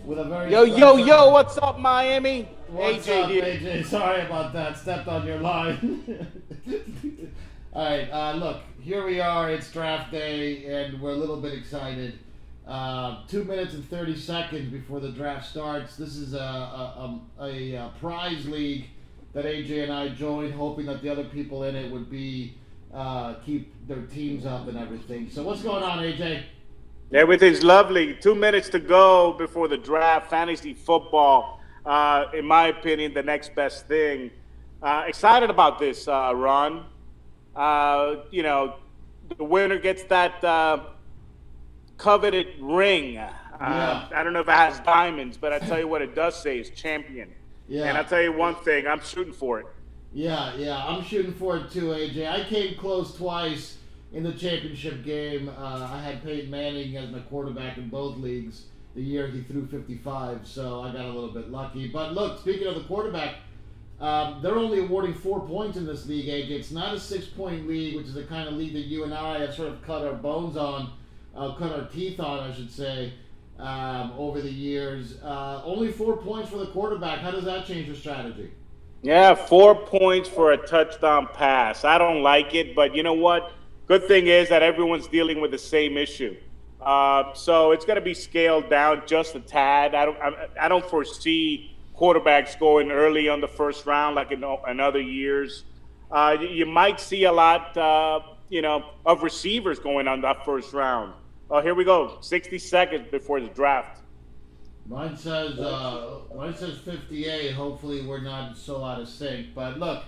with a very Yo, what's up, Miami? What's AJ up, here. AJ? Sorry about that. Stepped on your line. All right, look, here we are. It's draft day, and we're a little bit excited. 2 minutes and 30 seconds before the draft starts. This is a prize league that AJ and I joined, hoping that the other people in it would be keep their teams up and everything. So what's going on, AJ? Everything's lovely. 2 minutes to go before the draft. Fantasy football, in my opinion, the next best thing. Excited about this, Ron. You know, the winner gets that coveted ring. Yeah. I don't know if it has diamonds, but I tell you what it does say is champion. Yeah. And I'll tell you one thing, I'm shooting for it. Yeah, I'm shooting for it too, AJ. I came close twice in the championship game. I had Peyton Manning as my quarterback in both leagues the year he threw 55, so I got a little bit lucky. But look, speaking of the quarterback, they're only awarding 4 points in this league, AJ. It's not a 6-point league, which is the kind of league that you and I have sort of cut our bones on, cut our teeth on, I should say, over the years. Only 4 points for the quarterback. How does that change your strategy? Yeah, 4 points for a touchdown pass. I don't like it, but you know what? Good thing is that everyone's dealing with the same issue. So it's going to be scaled down just a tad. I don't foresee quarterbacks going early on the first round like in other years. You might see a lot, of receivers going on that first round. Oh, here we go. 60 seconds before the draft. Mine says 58. Hopefully we're not so out of sync. But look,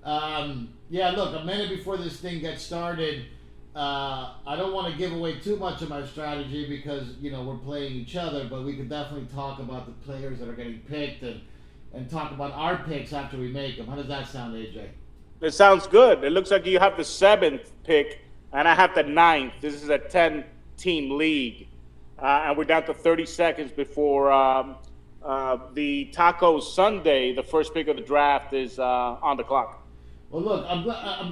look, a minute before this thing gets started, I don't want to give away too much of my strategy because, we're playing each other, but we could definitely talk about the players that are getting picked and talk about our picks after we make them. How does that sound, AJ? It sounds good. It looks like you have the 7th pick, and I have the 9th. This is a 10-team league. And we're down to 30 seconds before the Taco Sunday, the first pick of the draft, is on the clock. Well, look, I'm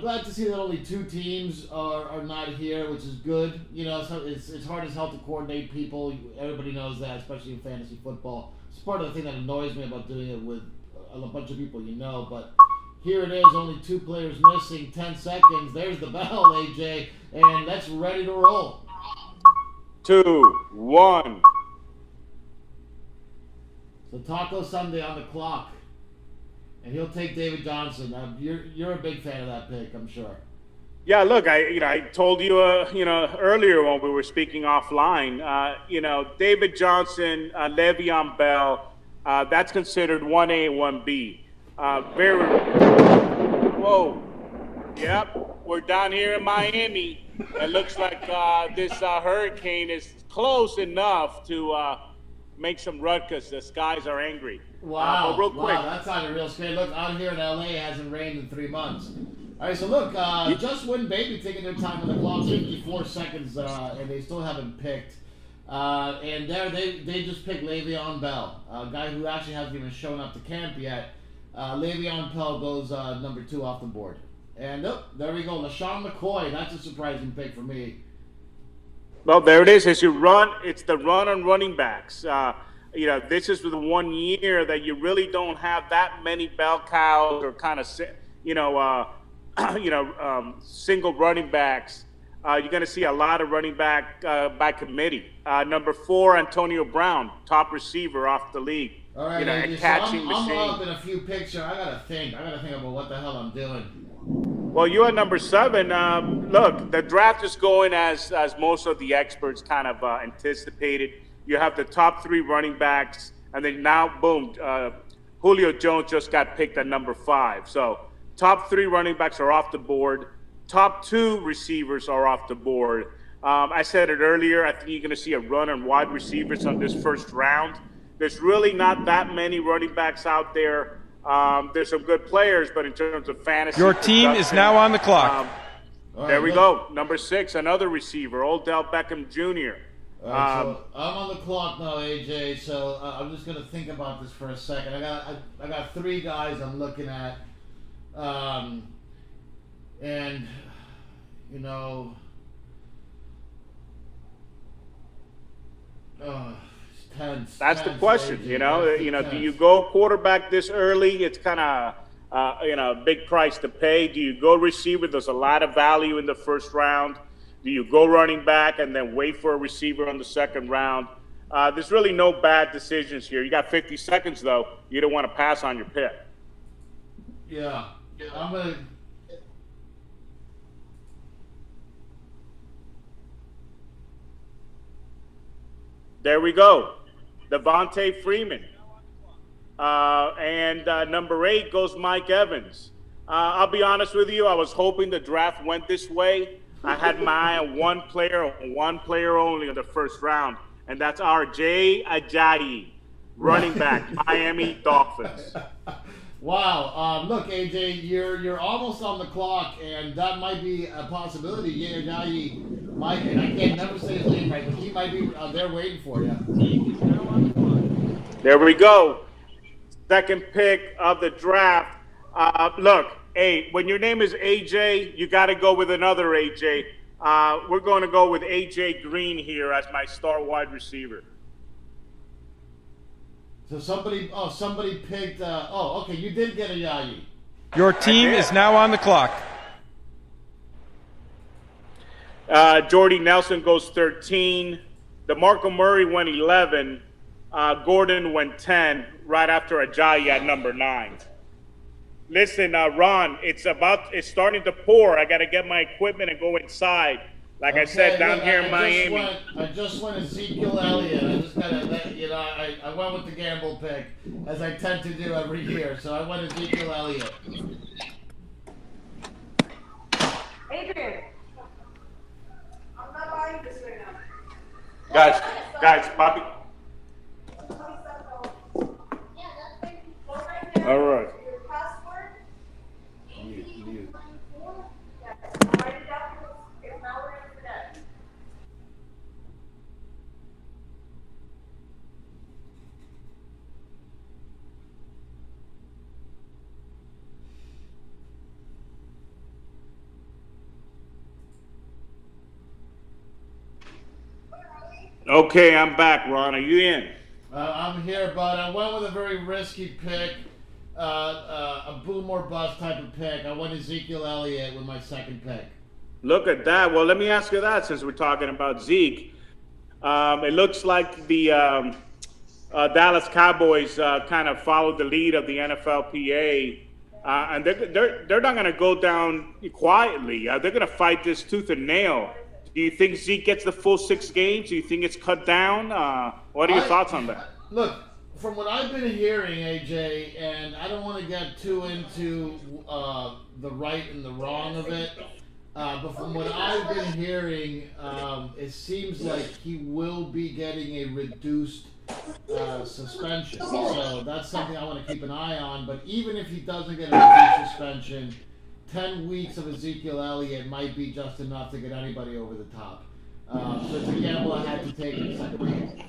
glad to see that only 2 teams are not here, which is good. It's hard as hell to coordinate people. Everybody knows that, especially in fantasy football. It's part of the thing that annoys me about doing it with a bunch of people But here it is, only 2 players missing, 10 seconds. There's the bell, AJ, and that's ready to roll. 2, 1. So Taco Sunday on the clock, and he'll take David Johnson. You're a big fan of that pick, I'm sure. Yeah, look, I told you, earlier when we were speaking offline, David Johnson, Le'Veon Bell, that's considered 1A and 1B. Whoa, yep, we're down here in Miami. It looks like this hurricane is close enough to make some ruckus. The skies are angry. Wow, but real quick. Wow, that's not a real scary. Look, out here in LA, it hasn't rained in 3 months. All right, so look, Just Win Baby taking their time on the clock, 54 seconds, and they still haven't picked. And there they just picked Le'Veon Bell, a guy who actually hasn't even shown up to camp yet. Le'Veon Bell goes number 2 off the board. And there we go, LaShawn McCoy. That's a surprising pick for me. Well, there it is. It's the run on running backs. This is the 1 year that you really don't have that many bell cows or kind of, single running backs. You're going to see a lot of running back by committee. Number 4, Antonio Brown, top receiver off the league. All right, a catching machine. I'm up in a few picks here. I gotta think about what the hell I'm doing. Well, you at number 7. Look, the draft is going as most of the experts kind of anticipated. You have the top 3 running backs, and then now, boom, Julio Jones just got picked at number 5. So top 3 running backs are off the board. Top 2 receivers are off the board. I said it earlier. I think you're going to see a run on wide receivers on this first round. There's really not that many running backs out there. There's some good players, but in terms of fantasy, your team is now on the clock. There we go. Number 6, another receiver, Odell Beckham Jr. All right, so I'm on the clock now, AJ. So I'm just gonna think about this for a second. I got 3 guys I'm looking at, and tense. That's the tense, question. AJ. Do you go quarterback this early? It's kind of a big price to pay. Do you go receiver? There's a lot of value in the first round. Do you go running back and then wait for a receiver on the second round? There's really no bad decisions here. You got 50 seconds, though. You don't want to pass on your pick. Yeah. I'm going to... There we go. Devontae Freeman. And number 8 goes Mike Evans. I'll be honest with you. I was hoping the draft went this way. I had my eye on one player only in the first round, and that's R.J. Ajayi, running back, Miami Dolphins. Wow. Look, AJ, you're almost on the clock, and that might be a possibility. Yeah, Ajayi might, and I can't never say his name right, but he might be there waiting for you. There we go. Second pick of the draft. Look, hey, when your name is AJ, you got to go with another AJ. We're going to go with AJ Green here as my star wide receiver. So somebody picked. Okay, you did get Ajayi. Your team is now on the clock. Jordy Nelson goes 13. DeMarco Murray went 11. Gordon went 10, right after Ajayi at number 9. Listen, Ron, it's starting to pour. I got to get my equipment and go inside. Like I said, down here in Miami. I just went Ezekiel Elliott. I just got to, I went with the gamble pick, as I tend to do every year. So I went Ezekiel Elliott. Adrian, I'm not buying this right now. Guys, Bobby. All right. Your password? Mute. Yes. Write it down. If not, we're going to forget. Okay, I'm back, Ron. Are you in? I'm here, but I went with a very risky pick, a boom or bust type of pick. I went Ezekiel Elliott with my second pick. Look at that. Well, let me ask you that since we're talking about Zeke. It looks like the Dallas Cowboys kind of followed the lead of the NFLPA, and they're not going to go down quietly. They're going to fight this tooth and nail. Do you think Zeke gets the full 6 games? Do you think it's cut down? What are your thoughts on that? Look, from what I've been hearing, AJ, and I don't want to get too into the right and the wrong of it, but from what I've been hearing, it seems like he will be getting a reduced suspension. So that's something I want to keep an eye on. But even if he doesn't get a reduced suspension, 10 weeks of Ezekiel Elliott might be just enough to get anybody over the top. So it's a gamble I had to take in the second round.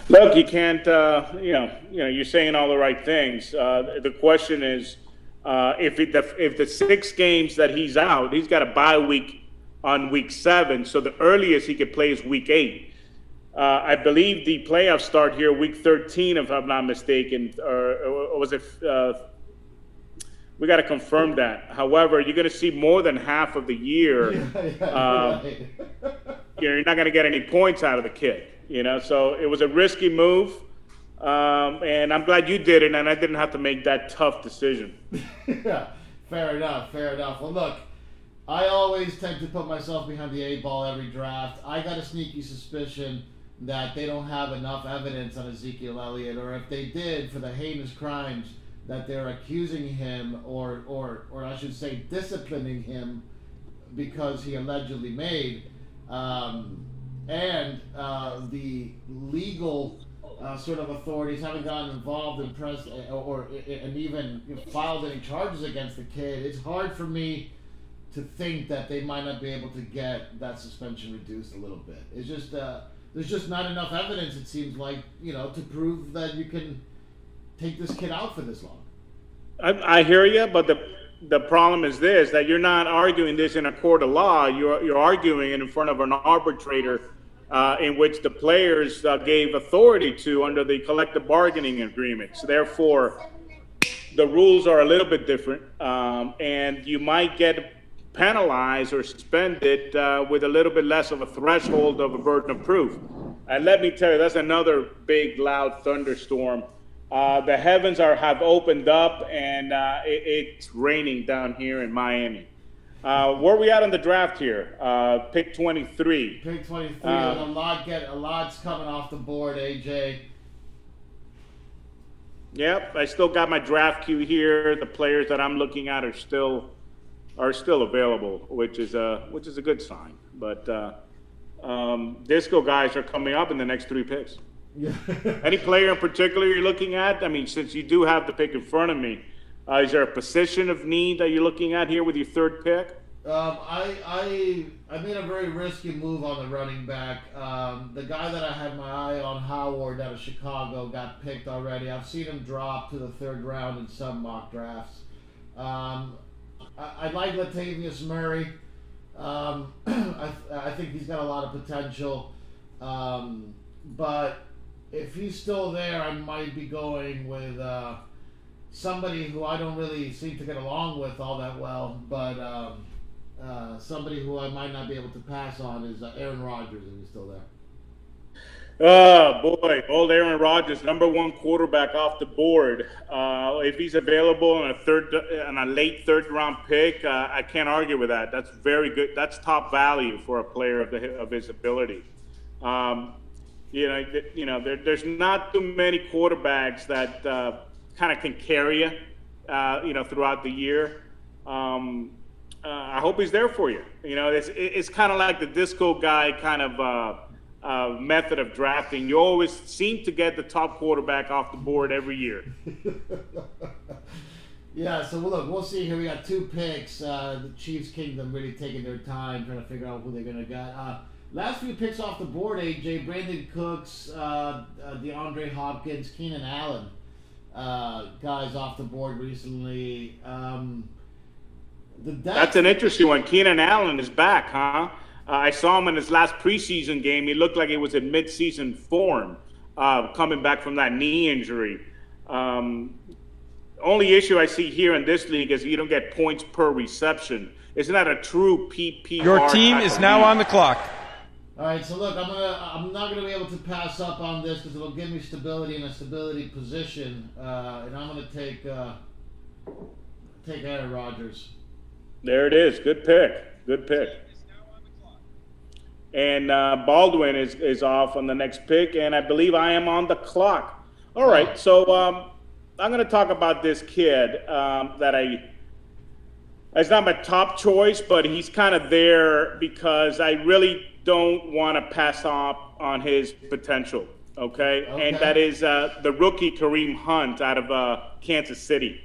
Look, you can't. You're saying all the right things. The question is, if the 6 games that he's out, he's got a bye week on week 7. So the earliest he could play is week 8. I believe the playoffs start here week 13, if I'm not mistaken, or was it? We got to confirm that. However, you're going to see more than half of the year. Right. You're not going to get any points out of the kid. So it was a risky move, and I'm glad you did it, and I didn't have to make that tough decision. Yeah, fair enough. Well, look, I always tend to put myself behind the 8 ball every draft. I got a sneaky suspicion that they don't have enough evidence on Ezekiel Elliott, or if they did, for the heinous crimes that they're accusing him, or I should say disciplining him because he allegedly made, and the legal sort of authorities haven't gotten involved in press and even filed any charges against the kid. It's hard for me to think that they might not be able to get that suspension reduced a little bit. It's just there's just not enough evidence, it seems like, to prove that you can take this kid out for this long. I hear you, but the problem is this, that you're not arguing this in a court of law. You're arguing it in front of an arbitrator in which the players gave authority to under the collective bargaining agreements. Therefore, the rules are a little bit different, and you might get penalized or suspended with a little bit less of a threshold of a burden of proof. And let me tell you, that's another big, loud thunderstorm. The heavens have opened up, and it's raining down here in Miami. Where are we at on the draft here? Pick 23. Pick 23. A lot's coming off the board, AJ. Yep, I still got my draft queue here. The players that I'm looking at are still available, which is a good sign. But disco guys are coming up in the next 3 picks. Yeah. Any player in particular you're looking at? I mean, since you do have the pick in front of me, is there a position of need that you're looking at here with your 3rd pick? I made a very risky move on the running back. The guy that I had my eye on, Howard, out of Chicago, got picked already. I've seen him drop to the 3rd round in some mock drafts. I like Latavius Murray. I think he's got a lot of potential. But if he's still there, I might be going with somebody who I don't really seem to get along with all that well, but somebody who I might not be able to pass on is Aaron Rodgers, if he's still there. Oh, boy. Old Aaron Rodgers, #1 quarterback off the board. If he's available on a late 3rd round pick, I can't argue with that. That's very good. That's top value for a player of his ability. There's not too many quarterbacks that kind of can carry you, throughout the year. I hope he's there for you. It's kind of like the disco guy kind of method of drafting. You always seem to get the top quarterback off the board every year. Yeah, so look, we'll see here. We got 2 picks. The Chiefs Kingdom really taking their time trying to figure out who they're going to get. Last few picks off the board, AJ, Brandon Cooks, DeAndre Hopkins, Keenan Allen, guys off the board recently. That's an interesting one. Keenan Allen is back, huh? I saw him in his last preseason game. He looked like he was in mid-season form, coming back from that knee injury. Only issue I see here in this league is you don't get points per reception. Isn't that a true PPR? Your team is now on the clock. All right, so look, I'm not gonna be able to pass up on this because it'll give me stability in a stability position, and I'm gonna take Aaron Rodgers. There it is. Good pick. Good pick. And Baldwin is off on the next pick, and I believe I am on the clock. All right, so I'm going to talk about this kid it's not my top choice, but he's kind of there because I really don't want to pass off on his potential, okay? And that is the rookie Kareem Hunt out of Kansas City.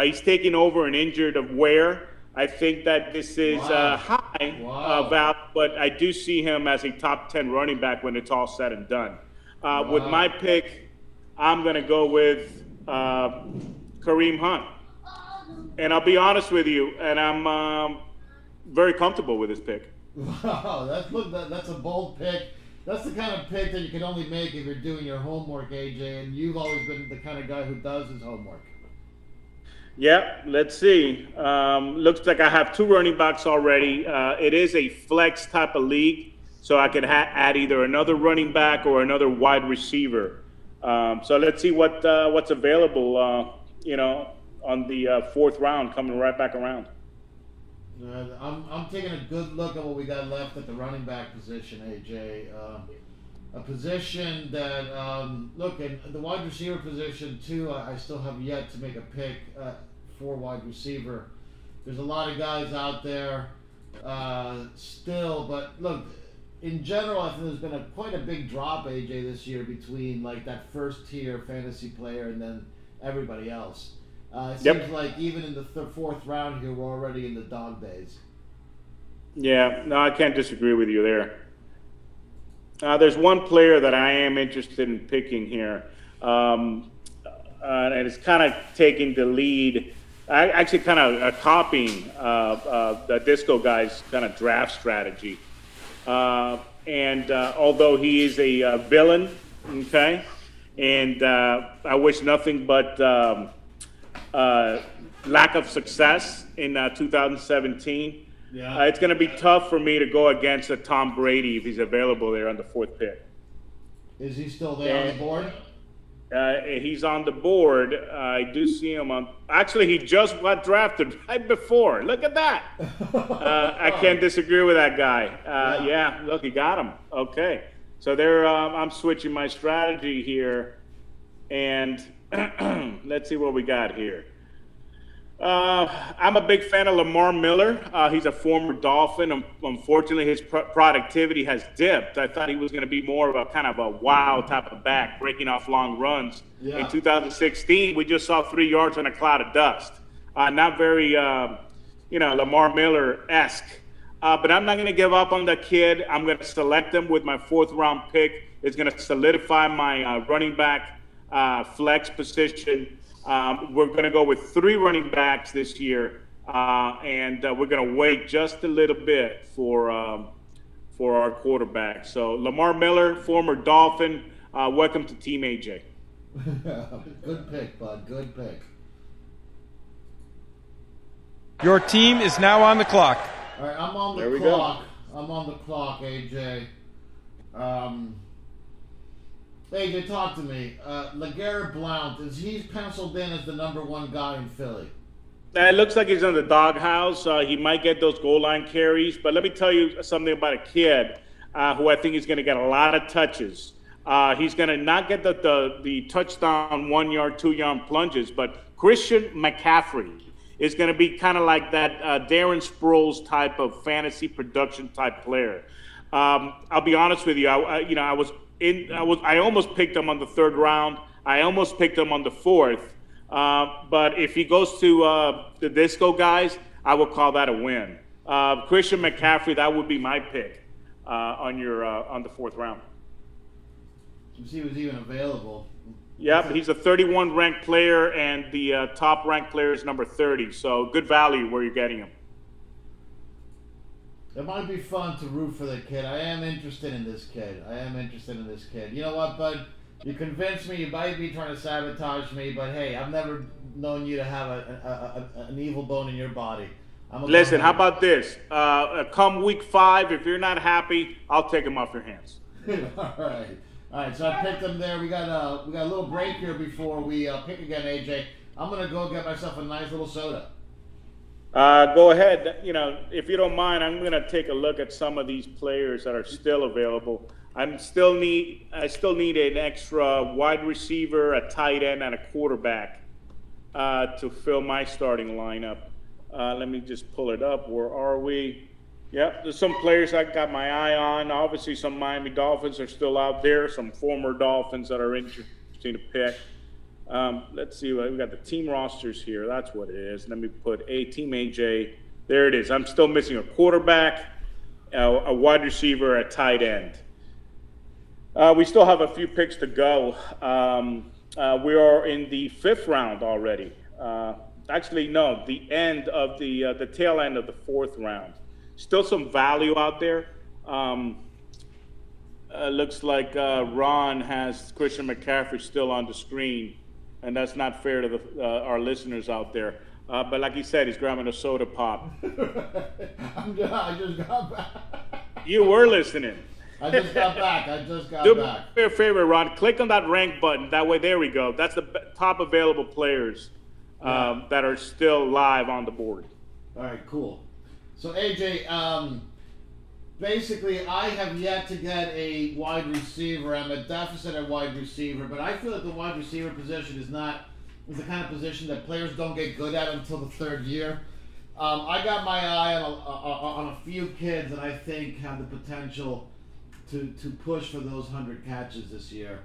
He's taking over an injured of Ware. I think that this is high value, but I do see him as a top 10 running back when it's all said and done. With my pick, I'm going to go with Kareem Hunt. And I'll be honest with you, and I'm very comfortable with this pick. Wow, that's a bold pick. That's the kind of pick that you can only make if you're doing your homework, AJ, and you've always been the kind of guy who does his homework. Yeah, let's see. Looks like I have 2 running backs already. It is a flex type of league, so I could add either another running back or another wide receiver. So let's see what's available, on the 4th round, coming right back around. I'm taking a good look at what we got left at the running back position, AJ. A position that, look, in the wide receiver position, too, I still have yet to make a pick for wide receiver. There's a lot of guys out there still, but look, in general, I think there's been quite a big drop, AJ, this year between, like, that first-tier fantasy player and then everybody else. It seems like even in the 4th round here, we're already in the dog days. Yeah, no, I can't disagree with you there. There's one player that I am interested in picking here, and it's kind of taking the lead. Actually, kind of copying the Disco guy's kind of draft strategy. and although he is a villain, okay, and I wish nothing but lack of success in 2017. Yeah. It's going to be tough for me to go against a Tom Brady if he's available there on the 4th pick. Is he still there on the board? He's on the board. I do see him on. Actually, he just got drafted right before. Look at that. I can't disagree with that guy. Yeah, look, he got him. Okay. So there, I'm switching my strategy here. And let's see what we got here. I'm a big fan of Lamar Miller. He's a former Dolphin. Unfortunately, his productivity has dipped. I thought he was going to be more of a kind of a wow type of back, breaking off long runs. Yeah. In 2016, we just saw 3 yards on a cloud of dust. Not very, Lamar Miller-esque. But I'm not going to give up on the kid. I'm going to select him with my 4th-round pick. It's going to solidify my running back flex position. We're going to go with 3 running backs this year, and we're going to wait just a little bit for our quarterback. So Lamar Miller, former Dolphin, welcome to Team AJ. Good pick, bud. Good pick. Your team is now on the clock. All right, I'm on the clock. I'm on the clock, AJ. AJ, talk to me. LeGarrette Blount, is he penciled in as the #1 guy in Philly? It looks like he's in the doghouse. He might get those goal line carries, but let me tell you something about a kid who I think is going to get a lot of touches. He's going to not get the touchdown 1-yard, 2-yard plunges, but Christian McCaffrey is going to be kind of like that Darren Sproles type of fantasy production type player. I'll be honest with you. I almost picked him on the 3rd round. I almost picked him on the 4th. But if he goes to the disco guys, I would call that a win. Christian McCaffrey, that would be my pick on the 4th round. Since he was even available. Yep, he's a 31 ranked player, and the top ranked player is number 30. So good value where you're getting him. It might be fun to root for the kid. I am interested in this kid. You know what, bud? You convinced me. You might be trying to sabotage me, but hey, I've never known you to have an evil bone in your body. Listen, how about this? Come week 5, if you're not happy, I'll take him off your hands. All right. So I picked him there. We got a little break here before we pick again, AJ. I'm gonna go get myself a nice little soda. Go ahead. If you don't mind, I'm going to take a look at some of these players that are still available. I still need an extra wide receiver, a tight end, and a quarterback to fill my starting lineup. Let me just pull it up. Where are we? Yep, there's some players I got my eye on. Obviously, some Miami Dolphins are still out there. Some former Dolphins that are interesting to pick. Let's see, we got the team rosters here. That's what it is. Let me put Team AJ. There it is. I'm still missing a quarterback, a wide receiver, a tight end. We still have a few picks to go. We are in the 5th round already. Actually, no, the end of the tail end of the 4th round. Still some value out there. Looks like Ron has Christian McCaffrey still on the screen. And that's not fair to our listeners out there. But like he said, he's grabbing a soda pop. I just got back. You were listening. I just got back. Do me a favor, Ron. Click on that rank button. That way, there we go. That's the top available players that are still live on the board. All right, cool. So, AJ, basically, I have yet to get a wide receiver. I'm a deficit at wide receiver, but I feel that the wide receiver position is the kind of position that players don't get good at until the 3rd year. I got my eye on a few kids that I think have the potential to push for those 100 catches this year.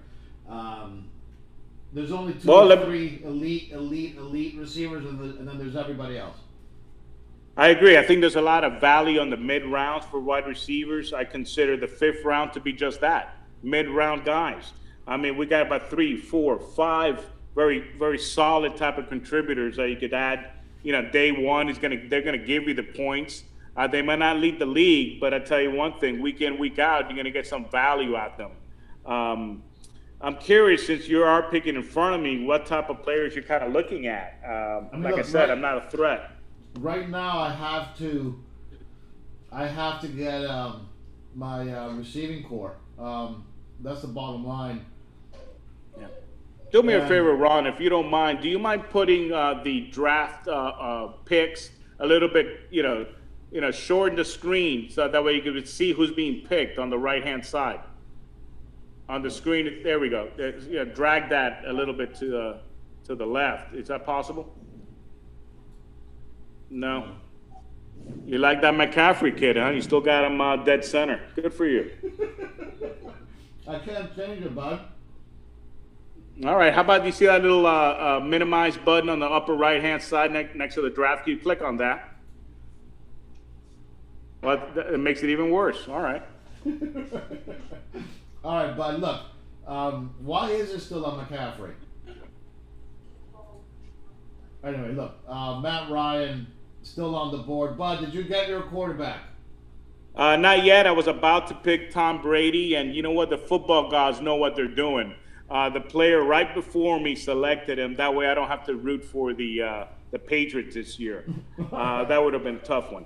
There's only 2 or 3 elite receivers, and then there's everybody else. I agree. I think there's a lot of value on the mid-rounds for wide receivers. I consider the 5th round to be just that, mid-round guys. I mean, we got about 3, 4, 5 very, very solid type of contributors that you could add. Day one they're gonna give you the points. They might not lead the league, but I tell you one thing: week in, week out, you're going to get some value out of them. I'm curious, since you are picking in front of me, what type of players you're kind of looking at. Like I said, I'm not a threat. Right now, I have to get my receiving core. That's the bottom line. Yeah. Do me a favor, Ron, if you don't mind. Do you mind putting the draft picks a little bit, shorten the screen so that way you can see who's being picked on the right-hand side? On the screen, there we go. Drag that a little bit to the left. Is that possible? No. You like that McCaffrey kid, huh? You still got him dead center. Good for you. I can't change it, bud. All right. How about you see that little minimize button on the upper right-hand side next to the draft key? Click on that. Well, it makes it even worse. All right. All right, bud. Look, why is it still on McCaffrey? Anyway, look, Matt Ryan still on the board. Bud, did you get your quarterback? Not yet. I was about to pick Tom Brady, and you know what? The football gods know what they're doing. The player right before me selected him. That way I don't have to root for the Patriots this year. That would have been a tough one.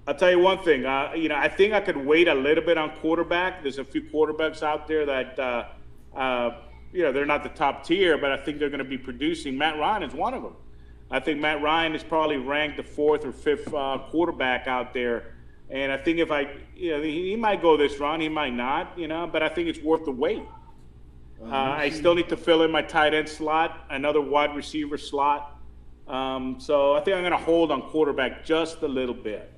I'll tell you one thing. I think I could wait a little bit on quarterback. There's a few quarterbacks out there that, they're not the top tier, but I think they're going to be producing. Matt Ryan is one of them. I think Matt Ryan is probably ranked the 4th or 5th quarterback out there. And I think if he might go this round, he might not, but I think it's worth the wait. I still need to fill in my tight end slot, another wide receiver slot. So I think I'm going to hold on quarterback just a little bit.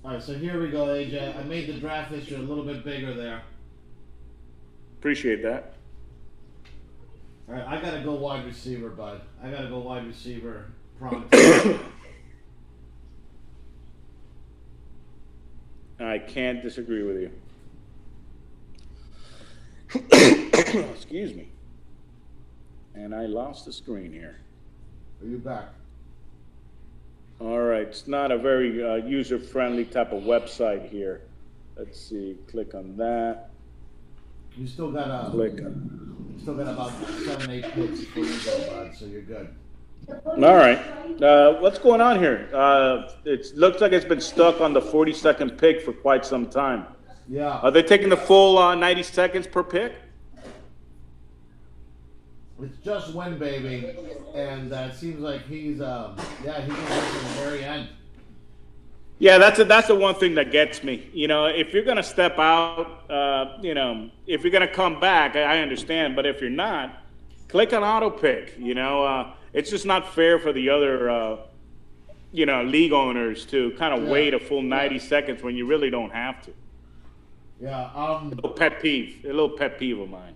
All right, so here we go, AJ. I made the draft history a little bit bigger there. Appreciate that. All right, I got to go wide receiver, bud. I got to go wide receiver pronto. I can't disagree with you. Excuse me. And I lost the screen here. Are you back? All right, it's not a very user-friendly type of website here. Let's see, click on that. You still got about 7-8 picks before you go, bud, so you're good. All right, what's going on here? It looks like it's been stuck on the 42nd pick for quite some time. Yeah. Are they taking the full 90 seconds per pick? It's just win, baby, and it seems like he's going to get to the very end. Yeah, that's the one thing that gets me. If you're going to step out, if you're going to come back, I understand. But if you're not, click on auto pick. It's just not fair for the other, league owners to kind of wait a full 90 seconds when you really don't have to. Yeah. A little pet peeve of mine.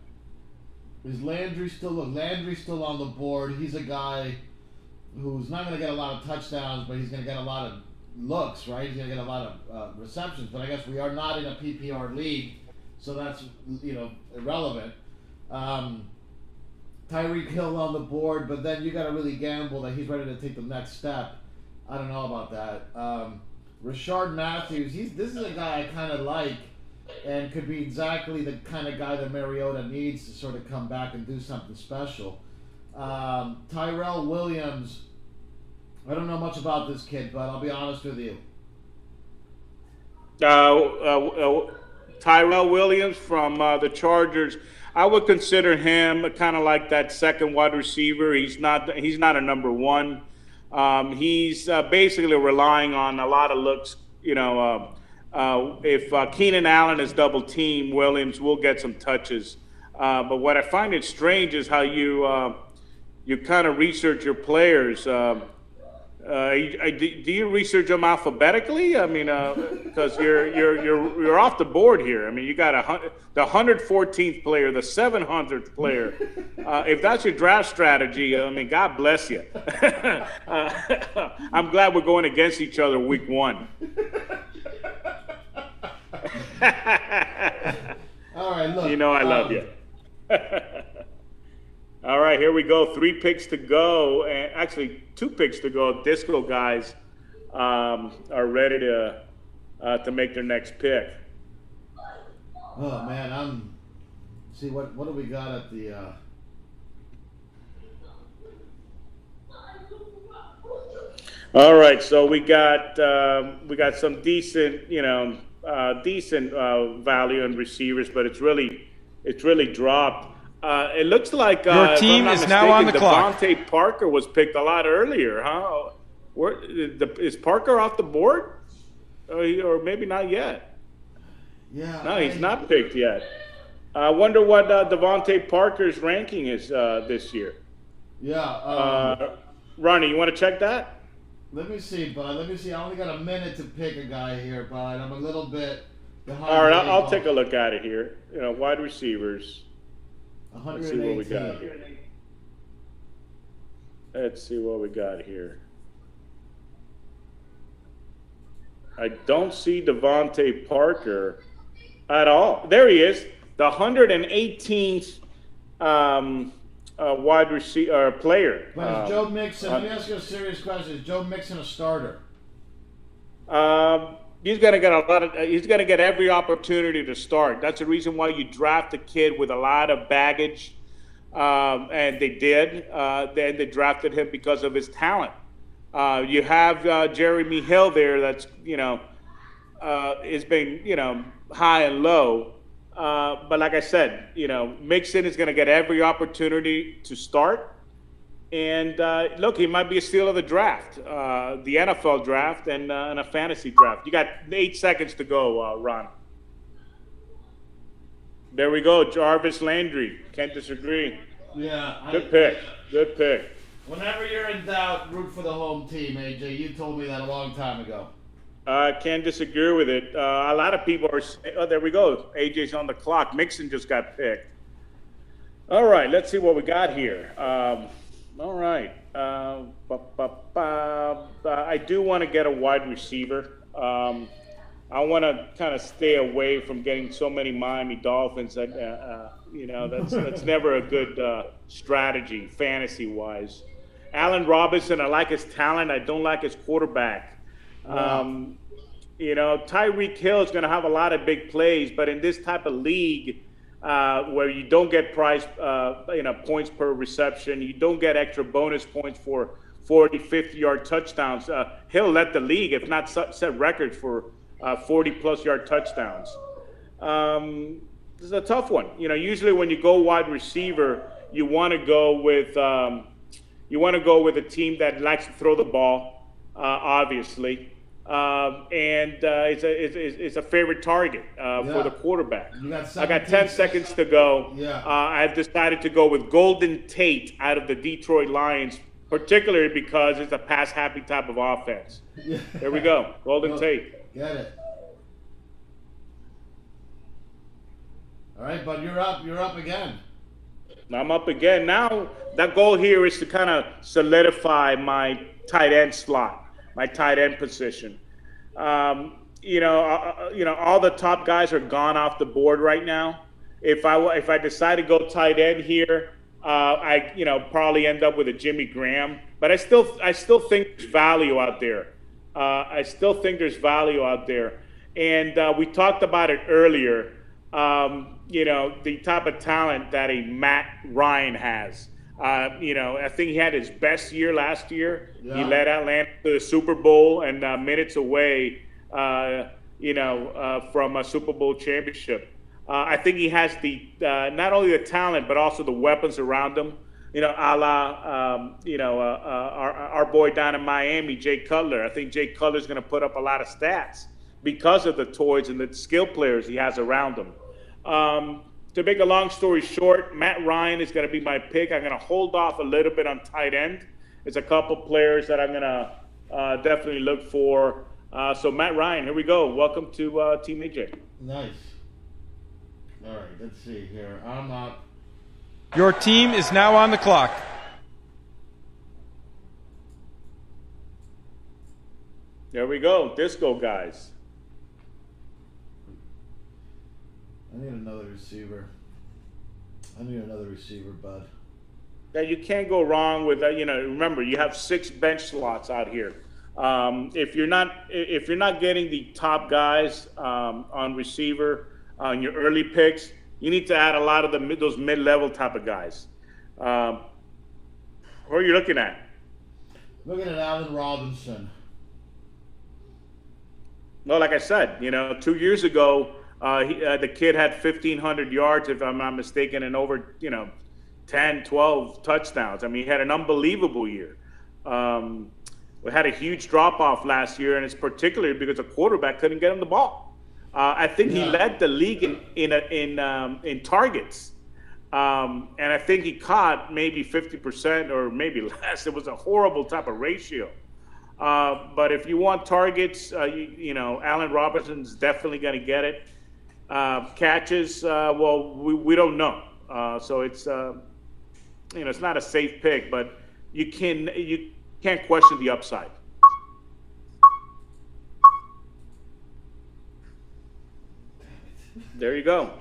Is Landry still? Look, Landry's still on the board. He's a guy who's not going to get a lot of touchdowns, but he's going to get a lot of looks, right? He's going to get a lot of receptions. But I guess we are not in a PPR league, so that's irrelevant. Tyreek Hill on the board, but then you got to really gamble that he's ready to take the next step. I don't know about that. Rashard Matthews, this is a guy I kind of like. And could be exactly the kind of guy that Mariota needs to sort of come back and do something special. Tyrell Williams, I don't know much about this kid, but I'll be honest with you. Tyrell Williams from the Chargers, I would consider him kind of like that second wide receiver. He's not a number one. He's basically relying on a lot of looks, if Keenan Allen is double teamed, Williams will get some touches. But what I find it strange is how you kind of research your players. Do you research them alphabetically? I mean, because you're off the board here. I mean, you got the 114th player, the 700th player. If that's your draft strategy, I mean, God bless you. I'm glad we're going against each other week 1. All right, look. I love you. All right, here we go. 3 picks to go, and actually 2 picks to go. Disco guys. are ready to make their next pick. Oh man, see what do we got at the All right, so we got some decent, value in receivers, but it's really dropped. It looks like your team is now on the clock. Devontae Parker was picked a lot earlier, huh? Is Parker off the board, or maybe not yet? Yeah. No, he's not picked yet. I wonder what Devontae Parker's ranking is this year. Yeah. Ronnie, you want to check that? Let me see, bud. Let me see. I only got a minute to pick a guy here, bud. I'm a little bit behind. All right, I'll take a look at it here. Wide receivers. 118. Let's see what we got here. Let's see what we got here. I don't see Devontae Parker at all. There he is, the 118th wide receiver player. But is Joe Mixon? Let me ask you a serious question: is Joe Mixon a starter? He's gonna get he's gonna get every opportunity to start. That's the reason why you draft a kid with a lot of baggage, and they did. Then they drafted him because of his talent. You have Jeremy Hill there. That's has been high and low. But like I said, Mixon is going to get every opportunity to start. And look, he might be a steal of the draft, the NFL draft and a fantasy draft. You got 8 seconds to go, Ron. There we go, Jarvis Landry. Can't disagree. Yeah. Good pick. Good pick. Whenever you're in doubt, root for the home team, AJ. You told me that a long time ago. I can't disagree with it. A lot of people are saying, oh, there we go. AJ's on the clock. Mixon just got picked. All right, let's see what we got here. All right. I do want to get a wide receiver. I want to kind of stay away from getting so many Miami Dolphins. That's never a good strategy, fantasy-wise. Allen Robinson, I like his talent. I don't like his quarterback. Wow. Tyreek Hill is going to have a lot of big plays, but in this type of league where you don't get points per reception, you don't get extra bonus points for 40, 50-yard touchdowns. Hill led the league, if not set records for 40-plus yard touchdowns. This is a tough one. Usually when you go wide receiver, you want to go with a team that likes to throw the ball, obviously. It's a favorite target for the quarterback. I got 10 seconds to go. Yeah. I've decided to go with Golden Tate out of the Detroit Lions, particularly because it's a pass-happy type of offense. Yeah. There we go, Golden Tate. Get it. All right, bud, you're up. You're up again. I'm up again. Now, that goal here is to kind of solidify my tight end slot. My tight end position. All the top guys are gone off the board right now. If I decide to go tight end here, I probably end up with a Jimmy Graham. But I still think there's value out there. And we talked about it earlier. The type of talent that a Matt Ryan has. I think he had his best year last year. Yeah. He led Atlanta to the Super Bowl and minutes away, from a Super Bowl championship. I think he has the not only the talent but also the weapons around him. A la our boy down in Miami, Jay Cutler. I think Jay Cutler's going to put up a lot of stats because of the toys and the skill players he has around him. To make a long story short, Matt Ryan is going to be my pick. I'm going to hold off a little bit on tight end. There's a couple players that I'm going to definitely look for. So Matt Ryan, here we go. Welcome to Team AJ. Nice. All right, let's see here. I'm up. Your team is now on the clock. There we go. Disco guys. I need another receiver. Bud. Yeah, you can't go wrong with that. Remember, you have 6 bench slots out here. If you're not getting the top guys on receiver on your early picks, you need to add a lot of those mid-level type of guys. Who are you looking at? Looking at Allen Robinson. Well, like I said, 2 years ago, the kid had 1,500 yards, if I'm not mistaken, and over 10, 12 touchdowns. I mean, he had an unbelievable year. We had a huge drop-off last year, and it's particularly because the quarterback couldn't get him the ball. I think he led the league in targets, and I think he caught maybe 50% or maybe less. It was a horrible type of ratio. But if you want targets, Allen Robinson's definitely going to get it. Catches, well, we don't know. So it's it's not a safe pick, but you can't question the upside. There you go.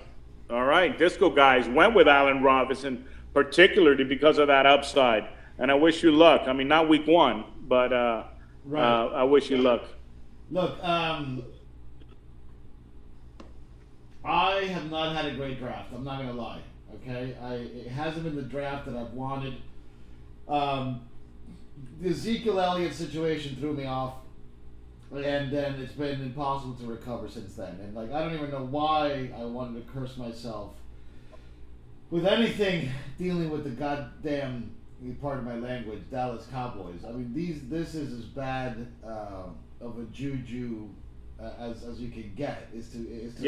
All right, Disco guys went with Allen Robinson, particularly because of that upside. And I wish you luck. I mean, not week one, but I wish you luck. Look, I have not had a great draft. I'm not going to lie. Okay, it hasn't been the draft that I've wanted. The Ezekiel Elliott situation threw me off, and then it's been impossible to recover since then. And I don't even know why I wanted to curse myself with anything dealing with the goddamn, pardon my language, Dallas Cowboys. I mean, this is as bad of a juju as you can get, is to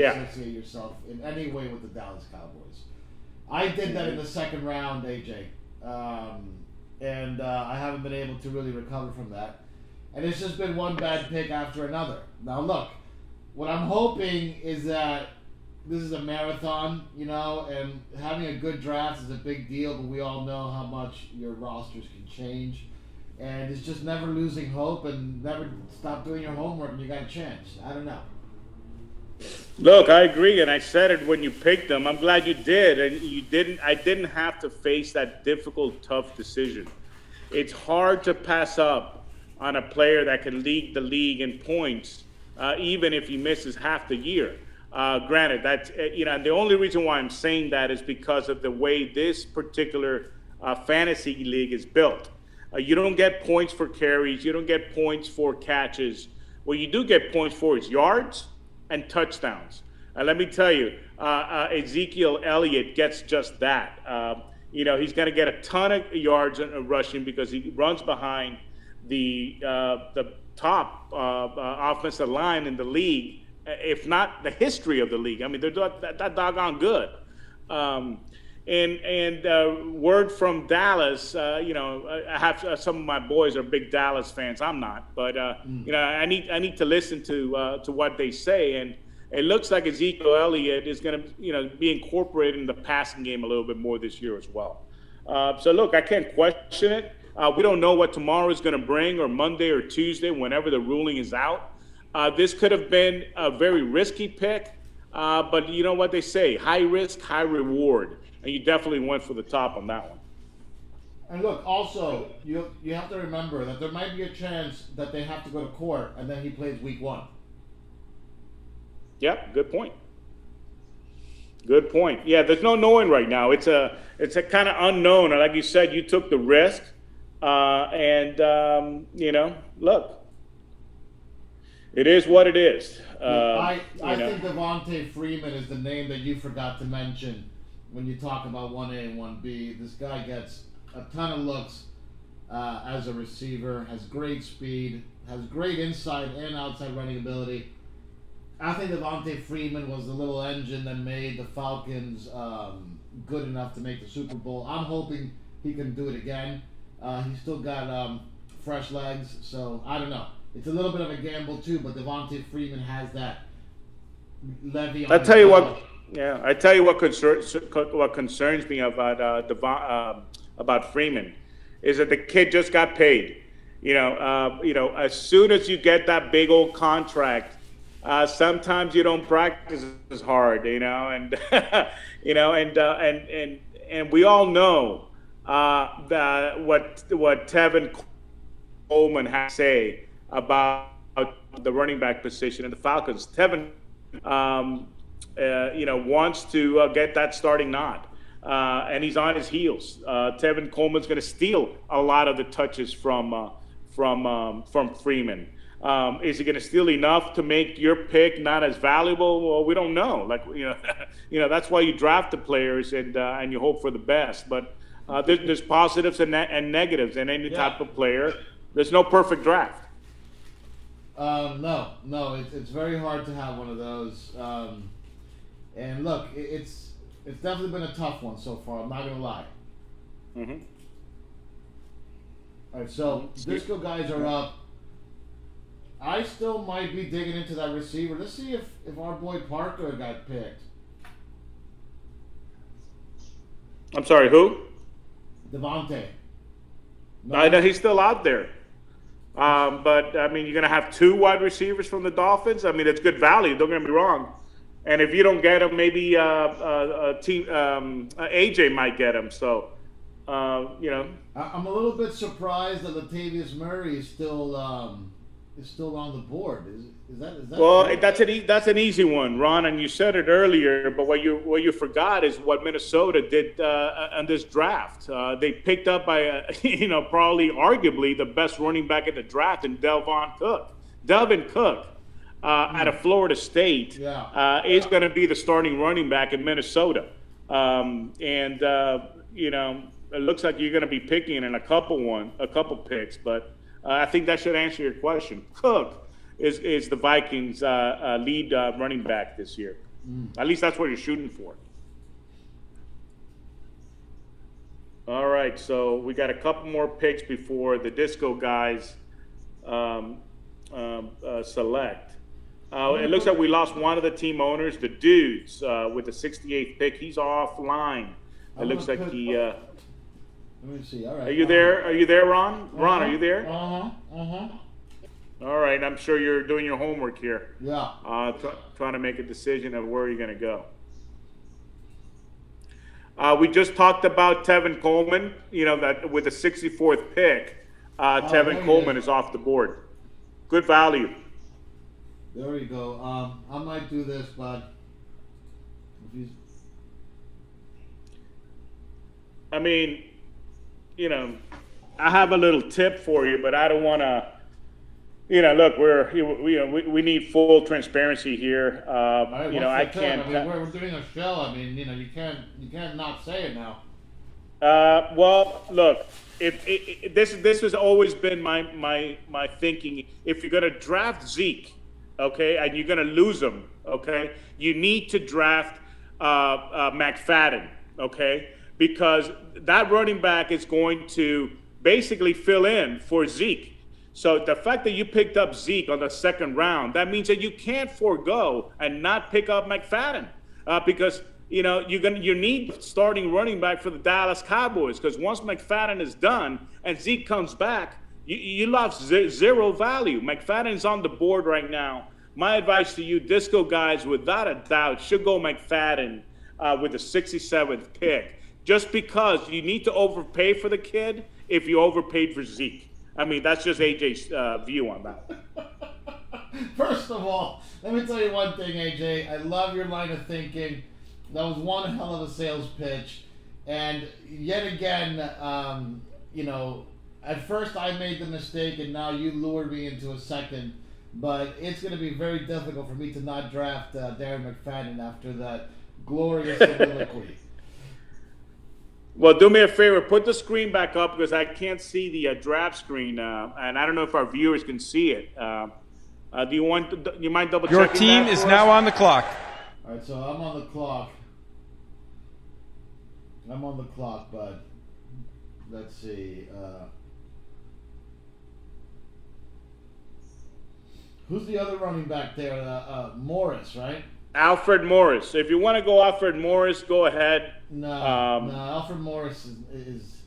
associate yourself in any way with the Dallas Cowboys. I did that in the second round, AJ, and I haven't been able to really recover from that. And it's just been one bad pick after another. Now look, what I'm hoping is that this is a marathon, and having a good draft is a big deal, but we all know how much your rosters can change. And it's just never losing hope and never stop doing your homework when you got a chance. I don't know. Look, I agree, and I said it when you picked them. I'm glad you did, and you didn't. I didn't have to face that difficult, tough decision. It's hard to pass up on a player that can lead the league in points, even if he misses half the year. Granted, that's the only reason why I'm saying that is because of the way this particular fantasy league is built. You don't get points for carries. You don't get points for catches. What you do get points for is yards and touchdowns. Let me tell you, Ezekiel Elliott gets just that. He's going to get a ton of yards rushing because he runs behind the top offensive line in the league, if not the history of the league. I mean, they're that doggone good. And word from Dallas, I have some of my boys are big Dallas fans. I'm not, but I need to listen to what they say, and it looks like Ezekiel Elliott is going to be incorporated in the passing game a little bit more this year as well. So look, I can't question it. We don't know what tomorrow is going to bring, or Monday or Tuesday, whenever the ruling is out. This could have been a very risky pick, but you know what they say: high risk, high reward. And you definitely went for the top on that one. And look, also, you have to remember that there might be a chance that they have to go to court, and then he plays week one. Yep, good point. Good point. Yeah, there's no knowing right now. It's a kind of unknown. And like you said, you took the risk. Look, it is what it is. I think Devontae Freeman is the name that you forgot to mention when you talk about 1A and 1B. This guy gets a ton of looks as a receiver, has great speed, has great inside and outside running ability. I think Devontae Freeman was the little engine that made the Falcons good enough to make the Super Bowl. I'm hoping he can do it again. He's still got fresh legs, so I don't know. It's a little bit of a gamble too, but Devontae Freeman has that levy on. I tell you what. Yeah, I tell you what concerns me about Freeman is that the kid just got paid. As soon as you get that big old contract, sometimes you don't practice as hard. And we all know that what Tevin Coleman has to say about the running back position in the Falcons. Tevin, wants to get that starting nod, and he's on his heels. Tevin Coleman's going to steal a lot of the touches from Freeman. Is he going to steal enough to make your pick not as valuable? Well, we don't know. Like that's why you draft the players and you hope for the best. But there's positives and negatives in any type of player. There's no perfect draft. No, it's very hard to have one of those. And look, it's definitely been a tough one so far. I'm not gonna lie. Mm-hmm. All right, so disco guys are up. I still might be digging into that receiver. Let's see if our boy Parker got picked. I'm sorry, who? Devontae. No. I know he's still out there. But, I mean, you're going to have 2 wide receivers from the Dolphins. I mean, it's good value. Don't get me wrong. And if you don't get him, maybe AJ might get him. So, I'm a little bit surprised that Latavius Murray is still on the board. Is that? Well, correct? that's an easy one, Ron. And you said it earlier, but what you forgot is what Minnesota did on this draft. They picked up by probably arguably the best running back in the draft in Delvin Cook. Out of Florida State, is going to be the starting running back in Minnesota, it looks like you're going to be picking in a couple picks, but I think that should answer your question. Cook is the Vikings' lead running back this year. At least that's what you're shooting for. All right, so we got a couple more picks before the disco guys select. It looks like we lost one of the team owners, the Dudes, with the 68th pick. He's offline. It looks like he. Let me see. All right. Are you there? Are you there, Ron? Ron, are you there? Uh-huh. All right. I'm sure you're doing your homework here. Yeah. Trying to make a decision of where you're going to go. We just talked about Tevin Coleman. That with the 64th pick, Tevin Coleman is off the board. Good value. There you go. I might do this, but I mean, I have a little tip for you, but I don't want to. Look, we need full transparency here. Right, I can't. We're doing a show. I mean, you can't not say it now. Well, look, this has always been my thinking. If you're going to draft Zeke, okay, and you're going to lose him, okay, you need to draft McFadden, okay, because that running back is going to basically fill in for Zeke. So the fact that you picked up Zeke on the 2nd round, that means that you can't forego and not pick up McFadden because you need starting running back for the Dallas Cowboys, because once McFadden is done and Zeke comes back, you lost zero value. McFadden's on the board right now. My advice to you, disco guys, without a doubt, should go McFadden with the 67th pick, just because you need to overpay for the kid if you overpaid for Zeke. I mean, that's just AJ's view on that. First of all, let me tell you one thing, AJ. I love your line of thinking. That was one hell of a sales pitch. And yet again, at first I made the mistake and now you lured me into a second. But it's going to be very difficult for me to not draft Darren McFadden after that glorious soliloquy. Well, do me a favor, put the screen back up because I can't see the draft screen, and I don't know if our viewers can see it. Do you mind double checking? Your team is now on the clock. All right, so I'm on the clock. But let's see. Who's the other running back there? Morris, right? Alfred Morris. If you want to go Alfred Morris, go ahead. No, Alfred Morris is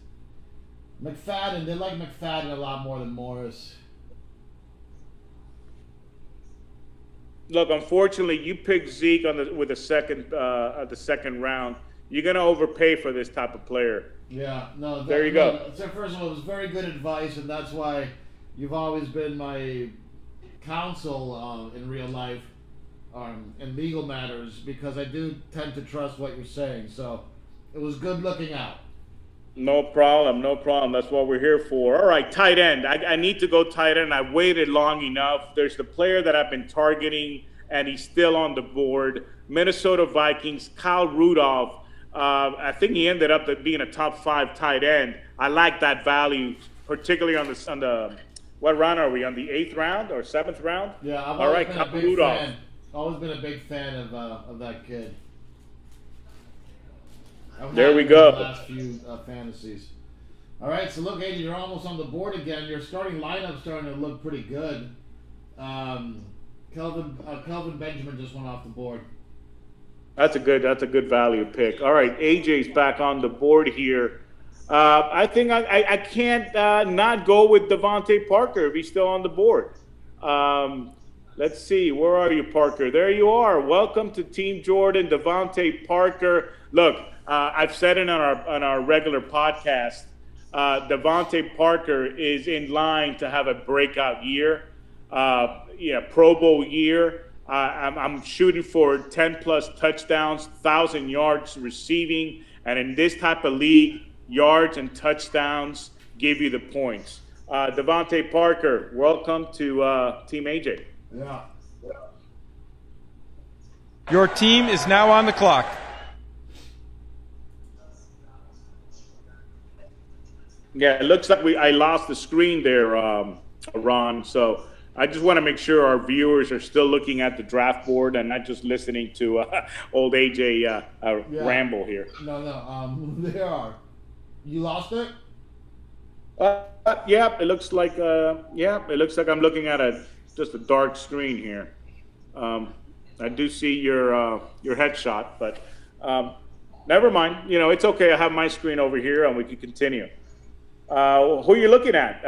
McFadden. They like McFadden a lot more than Morris. Look, unfortunately, you picked Zeke with the second round. You're gonna overpay for this type of player. Yeah, no. There you go. So first of all, it was very good advice, and that's why you've always been my counsel in real life, in legal matters, because I do tend to trust what you're saying. So it was good looking out. No problem, no problem. That's what we're here for. All right, tight end. I need to go tight end. I waited long enough. There's the player that I've been targeting, and he's still on the board. Minnesota Vikings, Kyle Rudolph. I think he ended up being a top 5 tight end. I like that value, particularly on the what round are we on? The 8th round or 7th round? Yeah, I've always been a big fan. Always been a big fan of that kid. There we go. The last few fantasies. All right, so look, Aiden, you're almost on the board again. Your starting lineup's starting to look pretty good. Kelvin Benjamin just went off the board. That's a good value pick. All right, AJ's back on the board here. I think I can't not go with Devontae Parker if he's still on the board. Let's see, where are you, Parker? There you are. Welcome to Team Jordan, Devontae Parker. Look, I've said it on our regular podcast. Devontae Parker is in line to have a breakout year, Pro Bowl year. I'm shooting for 10+ touchdowns, 1,000 yards receiving, and in this type of league, yards and touchdowns give you the points. Devontae Parker, welcome to Team AJ. Yeah. Your team is now on the clock. Yeah, it looks like I lost the screen there, Ron. So I just want to make sure our viewers are still looking at the draft board and not just listening to old AJ ramble here. No, they are. You lost it? Yeah, it looks like I'm looking at just a dark screen here. I do see your headshot, but never mind. It's okay. I have my screen over here, and we can continue. Who are you looking at?